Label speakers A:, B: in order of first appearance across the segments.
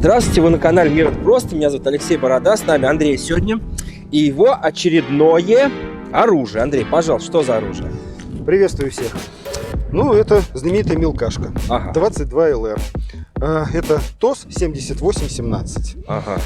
A: Здравствуйте, вы на канале Мир это просто. Меня зовут Алексей Борода, с нами Андрей сегодня. И его очередное оружие. Андрей, пожалуйста, что за оружие?
B: Приветствую всех. Ну, это знаменитая мелкашка.
A: Ага.
B: 22 ЛР. Это ТОС 7817.
A: Ага.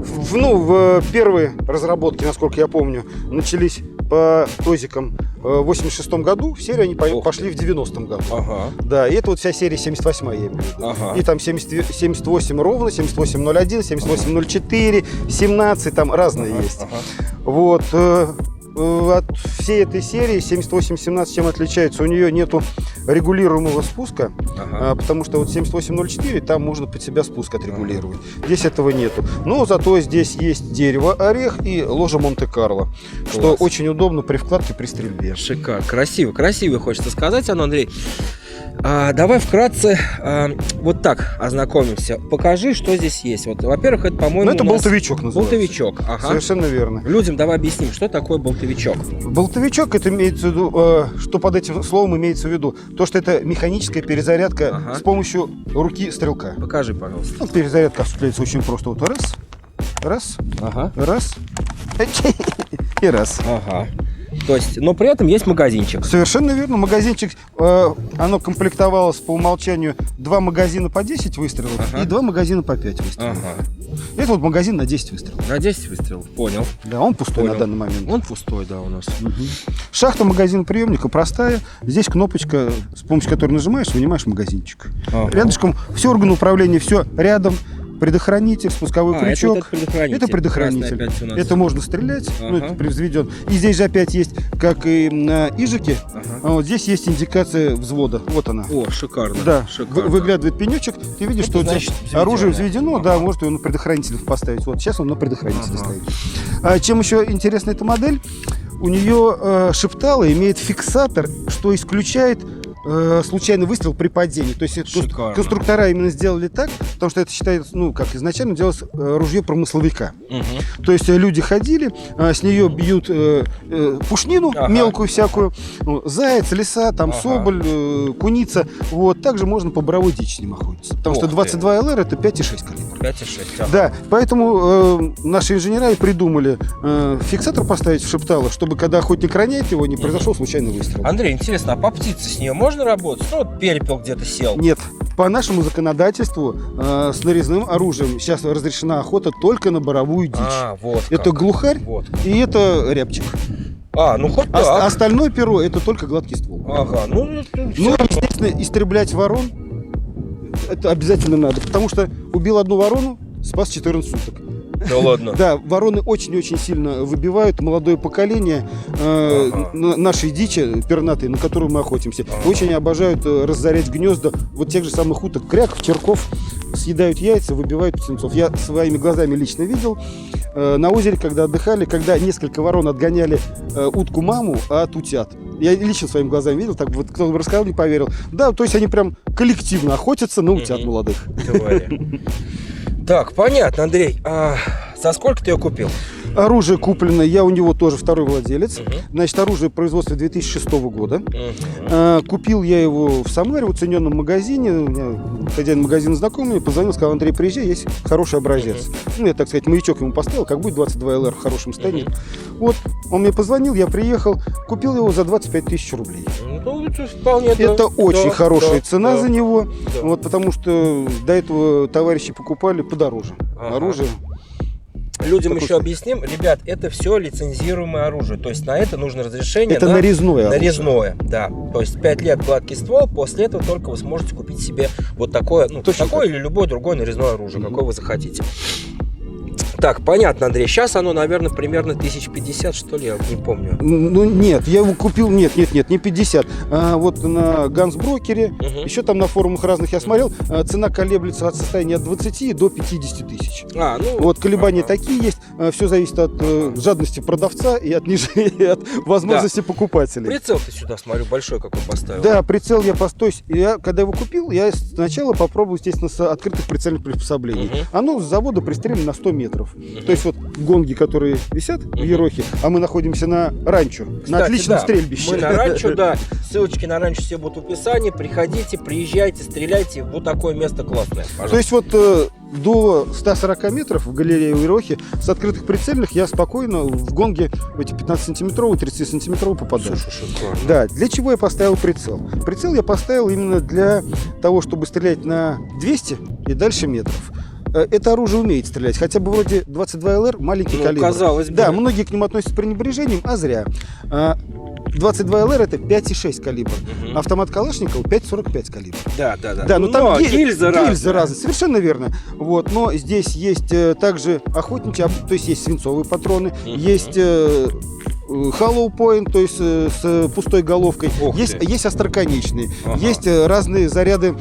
B: В первые разработки, насколько я помню, начались по ТОЗикам в 86 году. В серию они пошли в 90-м году.
A: Ага.
B: Да, и это вот вся серия 78-я, я имею в виду.
A: Ага.
B: И там 78 ровно, 7801, 7804, 17, там разные есть.
A: Ага.
B: Вот. От всей этой серии 7817 чем отличается? У нее нету регулируемого спуска, потому что вот 7804 там можно под себя спуск отрегулировать. Здесь этого нету. Но зато здесь есть дерево орех и ложа Монте-Карло, что очень удобно при вкладке при стрельбе.
A: Шикарно. Красиво, красиво хочется сказать, Андрей. Давай вкратце вот так ознакомимся. Покажи, что здесь есть. Вот, во-первых, это, по-моему,
B: это болтовичок называется.
A: Болтовичок, ага.
B: Совершенно верно.
A: Людям давай объясним, что такое болтовичок.
B: Болтовичок, это имеется в виду, что под этим словом имеется в виду? То, что это механическая перезарядка с помощью руки стрелка.
A: Покажи, пожалуйста.
B: Вот перезарядка осуществляется очень просто. Вот раз, раз, и раз.
A: Ага. То есть, но при этом есть магазинчик.
B: Совершенно верно. Магазинчик, оно комплектовалось по умолчанию 2 магазина по 10 выстрелов и 2 магазина по 5 выстрелов. Это вот магазин на 10 выстрелов.
A: На 10 выстрелов, понял.
B: Да, он пустой на данный момент.
A: Он пустой, да, у нас.
B: Шахта магазина приемника простая. Здесь кнопочка, с помощью которой нажимаешь, вынимаешь магазинчик. Рядышком все органы управления, все рядом. Предохранитель, спусковой крючок. Это предохранитель. Это можно стрелять, это превзведен. И здесь же опять есть, как и на Ижике, вот здесь есть индикация взвода. Вот она.
A: О, шикарно.
B: Да,
A: шикарно.
B: Выглядывает пенечек, ты видишь, что
A: значит,
B: оружие взведено, да, может его на предохранитель поставить. Вот сейчас он на предохранителе стоит. Чем еще интересна эта модель? У нее шептало имеет фиксатор, что исключает случайный выстрел при падении. То есть конструктора именно сделали так, потому что это считается, как изначально делалось ружье промысловика. То есть люди ходили, с нее бьют пушнину мелкую всякую, заяц, лиса, там соболь, куница. Вот. Также можно по боровой дичи с ним охотиться. Потому что 22 ЛР это 5,6 калибр.
A: 5,6.
B: Да, поэтому наши инженера и придумали фиксатор поставить в шептало, чтобы когда охотник роняет его, не произошел случайный выстрел.
A: Андрей, интересно, а по птице с нее можно работать? Вот перепел где-то сел.
B: Нет. По нашему законодательству с нарезным оружием сейчас разрешена охота только на боровую дичь.
A: Вот
B: это глухарь и это рябчик.
A: Хоть так.
B: Остальное перо это только гладкий ствол. Естественно, истреблять ворон это обязательно надо, потому что убил одну ворону, спас 14 суток.
A: Да ладно.
B: Да, вороны очень-очень сильно выбивают молодое поколение нашей дичи пернатой, на которую мы охотимся. Очень обожают разорять гнезда вот тех же самых уток, кряков, черков, съедают яйца, выбивают птенцов. Я своими глазами лично видел на озере, когда отдыхали, когда несколько ворон отгоняли утку-маму от утят. Я лично своими глазами видел, так вот кто бы рассказал, не поверил. Да, то есть они прям коллективно охотятся на утят молодых.
A: Так, понятно, Андрей. За сколько ты ее купил?
B: Оружие куплено, я у него тоже второй владелец. Значит, оружие производства 2006 года. Купил я его в Самаре, в уцененном магазине. У меня хозяин магазина знакомый, позвонил, сказал: Андрей, приезжай, есть хороший образец. Я, так сказать, маячок ему поставил, как будет 22 ЛР в хорошем состоянии. Вот, он мне позвонил, я приехал, купил его за 25 тысяч рублей. Это очень хорошая цена за него, вот, потому что до этого товарищи покупали подороже оружие.
A: Людям еще объясним, ребят, это все лицензируемое оружие, то есть на это нужно разрешение.
B: Это нарезное.
A: Нарезное, да. То есть 5 лет гладкий ствол, после этого только вы сможете купить себе вот такое, такое или любое другое нарезное оружие, какое вы захотите. Так, понятно, Андрей. Сейчас оно, наверное, примерно 1050, что ли, я не помню.
B: Нет, я его купил, не 50. Вот на Гансброкере, еще там на форумах разных я смотрел, цена колеблется от состояния от 20 до 50 тысяч. Вот колебания такие есть. Все зависит от жадности продавца и от возможности покупателей.
A: Прицел ты сюда, смотрю, большой какой поставил.
B: Да, прицел я поставил. Когда его купил, я сначала попробовал, естественно, с открытых прицельных приспособлений. Оно с завода пристрелено на 100 метров. метров. То есть вот гонги, которые висят в Ерохе, а мы находимся на ранчо, на
A: Кстати,
B: отличном
A: да,
B: стрельбище.
A: Мы на ранчо, да. Ссылочки на ранчо все будут в описании. Приходите, приезжайте, стреляйте. Вот такое место классное. Пожалуйста.
B: То есть вот до 140 метров в галерее у Ерохи с открытых прицельных я спокойно в гонге в эти 15-сантиметровые, 30-сантиметровые попадаю.
A: Слушай, шикарно.
B: Да, для чего я поставил прицел? Прицел я поставил именно для того, чтобы стрелять на 200 и дальше метров. Это оружие умеет стрелять, хотя бы вроде 22 ЛР, маленький калибр.
A: Казалось бы.
B: Да, многие к нему относятся с пренебрежением, а зря. 22 ЛР это 5,6 калибр. Автомат Калашникова 5,45 калибр.
A: Да.
B: Да, но там
A: гильзы
B: разные. Совершенно верно. Вот, но здесь есть также охотничьи, то есть есть свинцовые патроны, есть hollow point, то есть с пустой головкой, есть остроконечные, есть разные заряды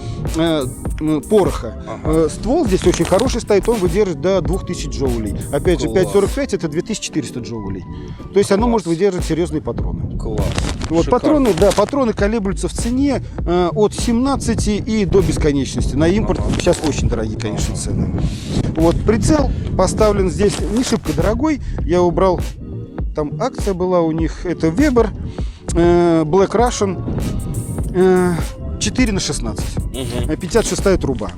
B: пороха. Ствол здесь очень хороший стоит, он выдержит до 2000 джоулей. Опять же, 5,45 это 2400 джоулей. То есть оно может выдерживать серьезные патроны.
A: Класс.
B: Вот патроны, да, патроны колеблются в цене от 17 и до бесконечности. На импорт сейчас очень дорогие, конечно, цены. Вот прицел поставлен здесь не шибко дорогой. Я убрал, там акция была у них, это Weber Black Russian 4х16. 56-я труба.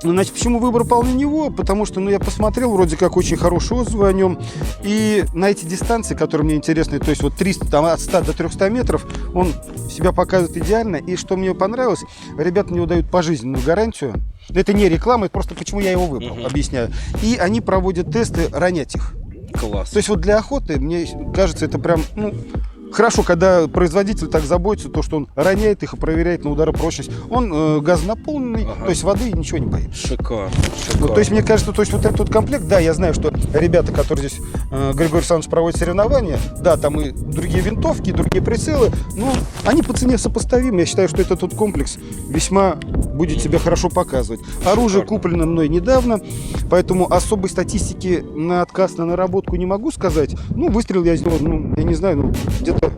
B: Значит, почему выбор пал на него? Потому что, я посмотрел, вроде как очень хорошие отзывы о нем. И на эти дистанции, которые мне интересны, то есть вот 300, там, от 100 до 300 метров, он себя показывает идеально. И что мне понравилось, ребята мне дают пожизненную гарантию. Это не реклама, это просто почему я его выбрал, объясняю. И они проводят тесты, ронять их.
A: Класс.
B: То есть вот для охоты, мне кажется, это прям, хорошо, когда производитель так заботится, то, что он роняет их и проверяет на ударопрочность. Он газонаполненный, то есть воды ничего не боится.
A: Шикарно.
B: То есть мне кажется, то есть вот этот комплект, да, я знаю, что ребята, которые здесь, Григорий Александрович, проводят соревнования, да, там и другие винтовки, и другие прицелы, но они по цене сопоставимы. Я считаю, что этот комплекс весьма будет себя хорошо показывать. Оружие куплено мной недавно, поэтому особой статистики на отказ на наработку не могу сказать. Выстрел я сделал, я не знаю, где-то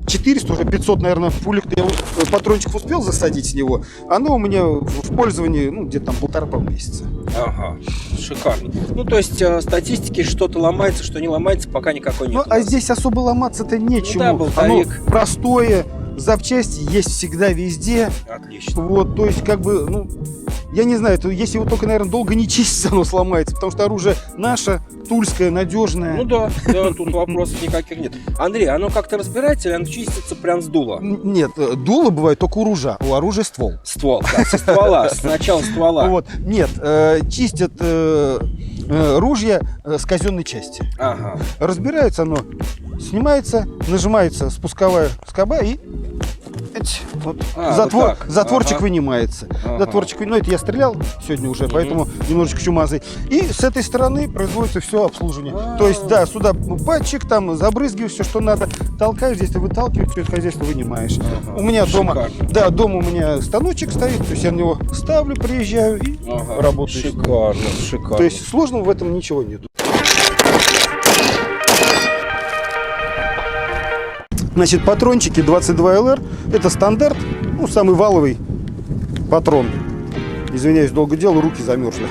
B: 400, уже 500, наверное, пулек я патрончиков успел засадить с него. Оно у меня в пользовании, где-то там 1,5 месяца.
A: Ага, шикарно. То есть статистики, что-то ломается, что не ломается, пока никакой нет.
B: А здесь особо ломаться-то нечему.
A: Да, болтовик.
B: Оно простое, запчасти есть всегда везде.
A: Отлично.
B: Вот, то есть, я не знаю, если его только, наверное, долго не чистить, оно сломается, потому что оружие наше, тульское, надежное.
A: Да, тут вопросов никаких нет. Андрей, оно как-то разбирается или оно чистится прям с дула?
B: Нет, дуло бывает только у ружья, у оружия ствол.
A: Ствол, да, со ствола, с начала ствола.
B: Вот, нет, чистят ружья с казенной части.
A: Ага.
B: Разбирается оно, снимается, нажимается спусковая скоба и затворчик вынимается. Затворчик, это я стрелял сегодня уже, поэтому немножечко чумазый. И с этой стороны производится все обслуживание. То есть, да, сюда патчик, там забрызгиваешь все, что надо, толкаешь здесь, ты выталкиваешь, все это хозяйство вынимаешь. У меня дома, дома у меня станочек стоит, то есть я на него ставлю, приезжаю и работаю.
A: Шикарно.
B: То есть сложного в этом ничего нет. Значит, патрончики 22 ЛР, это стандарт, самый валовый патрон. Извиняюсь, долго делал, руки замерзли.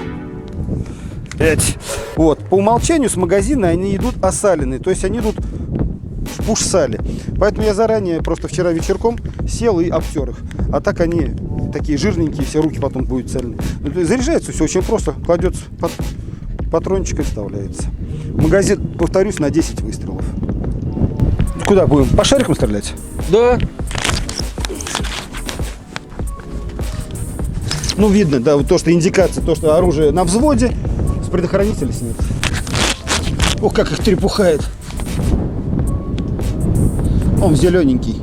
B: Вот, по умолчанию с магазина они идут осаленные, то есть они идут в пуш-сале. Поэтому я заранее, просто вчера вечерком сел и обтер их. А так они такие жирненькие, все руки потом будут цельные. Заряжается все очень просто, кладется патрончик и вставляется. Магазин, повторюсь, на 10 выстрелов. Куда будем? По шарикам стрелять?
A: Да.
B: Видно, да, вот то, что индикация, то, что оружие на взводе, с предохранителя снят. Ох, как их трепухает. Он зелененький.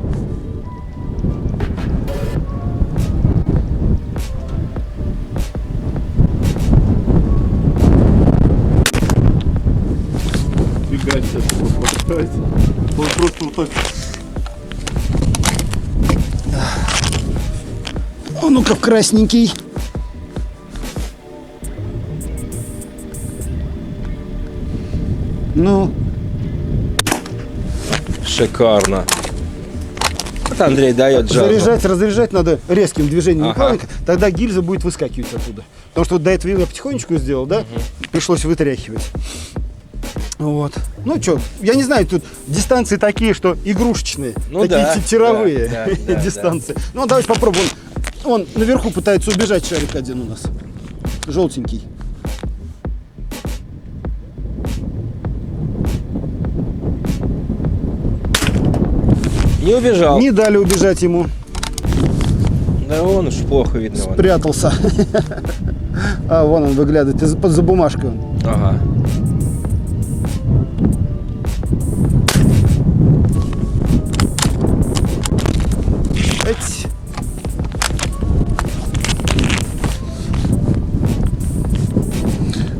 C: Он просто вот так.
B: Ну-ка, в красненький.
A: Шикарно. опыт Андрей дает джазу.
B: Разряжать надо резким движением
A: Ага.
B: плавника, тогда гильза будет выскакивать оттуда. Потому что вот до этого я потихонечку сделал, да, пришлось вытряхивать. Вот. Ну что, я не знаю, тут дистанции такие, что игрушечные,
A: Ну
B: такие
A: да,
B: тировые
A: да,
B: дистанции. Ну давайте попробуем. Он наверху пытается убежать, шарик один у нас, желтенький.
A: Не убежал.
B: Не дали убежать ему,
A: Да вон уж плохо видно. Вон.
B: спрятался. А вон он выглядывает, за бумажкой он.
A: Ага.
B: Эть.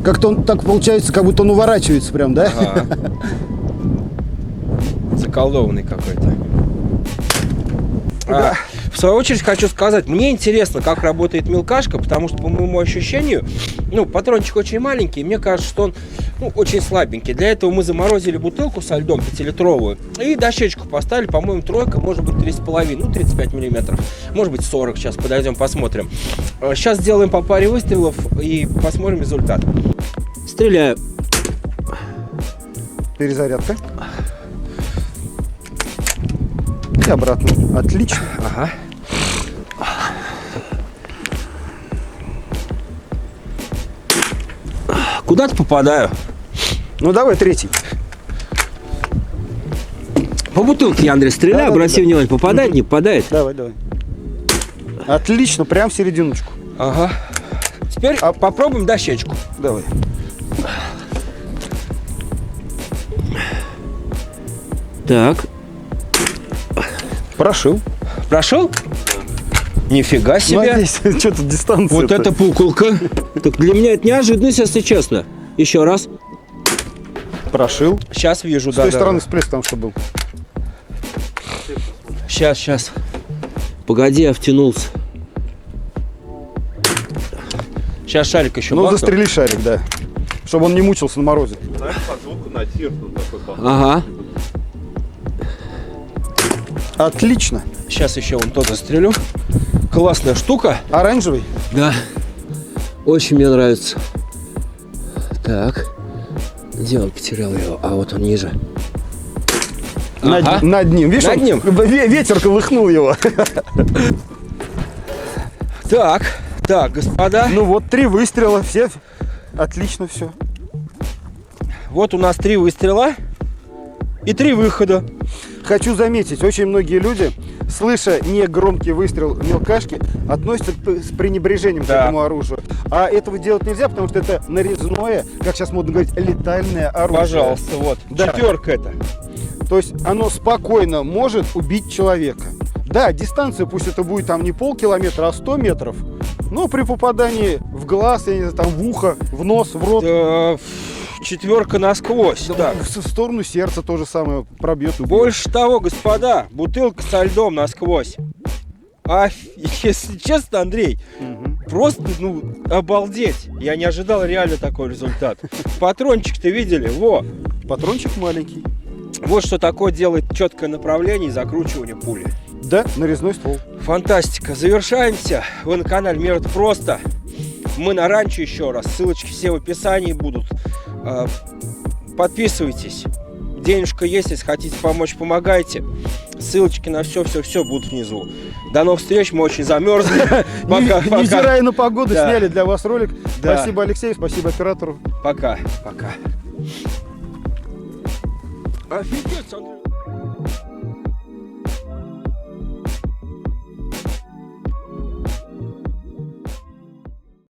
B: Как-то он так получается, как будто он уворачивается прям, да?
A: Ага. Заколдованный какой-то. В свою очередь хочу сказать, мне интересно, как работает мелкашка, потому что, по моему ощущению, ну, патрончик очень маленький, мне кажется, что он, ну, очень слабенький. Для этого мы заморозили бутылку со льдом 5-литровую и дощечку поставили, по-моему, тройка, может быть, 3,5, ну, 35 миллиметров, может быть, 40, сейчас подойдем, посмотрим. Сейчас сделаем по паре выстрелов и посмотрим результат. Стреляю.
B: Перезарядка. И обратно. Отлично.
A: Ага. Куда-то попадаю.
B: Ну давай третий.
A: По бутылке я, Андрей, стреляю,
B: Да,
A: обрати
B: да.
A: внимание, попадает, не попадает?
B: Давай. Отлично, прям в серединочку.
A: Ага. Теперь попробуем дощечку.
B: Давай.
A: Так.
B: Прошил.
A: Прошел? Нифига себе.
B: Надеюсь, что тут дистанция.
A: Вот это пуколка. Так для меня это неожиданность, если честно. Еще раз.
B: Прошил.
A: Сейчас вижу,
B: С той стороны всплеск там что был.
A: Сейчас. Погоди, я втянулся. Сейчас шарик еще
B: Ну,
A: бахну.
B: застрели шарик, да. Чтобы он не мучился на морозе.
C: Знаешь, по звуку на тир тут такой похож.
A: Ага.
B: Отлично.
A: Сейчас еще вон тот застрелю. Классная штука.
B: Оранжевый.
A: Да. Очень мне нравится. Так. Где он потерял его? А вот он ниже. Ага.
B: Над ним. Видишь,
A: Над ним.
B: Ветер колыхнул его.
A: Так, господа.
B: Ну вот, 3 выстрела. Все. Отлично все.
A: Вот у нас 3 выстрела и 3 выхода.
B: Хочу заметить, очень многие люди, слыша негромкий выстрел мелкашки, относятся с пренебрежением к
A: Да.
B: этому оружию. А этого делать нельзя, потому что это нарезное, как сейчас модно говорить, летальное оружие.
A: Пожалуйста, вот.
B: Да.
A: 4 это.
B: То есть оно спокойно может убить человека. Да, дистанция, пусть это будет там не полкилометра, а 100 метров, но при попадании в глаз, я не знаю, там в ухо, в нос, в рот,
A: 4 насквозь. Да.
B: в сторону сердца то же самое пробьет, убьет.
A: Больше того, господа, бутылка со льдом насквозь. Если честно, Андрей,
B: Мгм.
A: просто, обалдеть. Я не ожидал реально такой результат. Патрончик-то видели? Во.
B: Патрончик маленький.
A: Вот что такое делает четкое направление и закручивание пули.
B: Да, нарезной ствол.
A: Фантастика. Завершаемся. Вы на канале Мир это просто. Мы на ранчо еще раз. Ссылочки все в описании будут. Подписывайтесь. Денежка есть, если хотите помочь, помогайте. Ссылочки на все будут внизу. До новых встреч, мы очень замерзли. Пока.
B: Невзирая на погоду,
A: Да.
B: сняли для вас ролик.
A: Да.
B: Спасибо Алексею, спасибо оператору.
A: Пока. Офигеть, Андрей.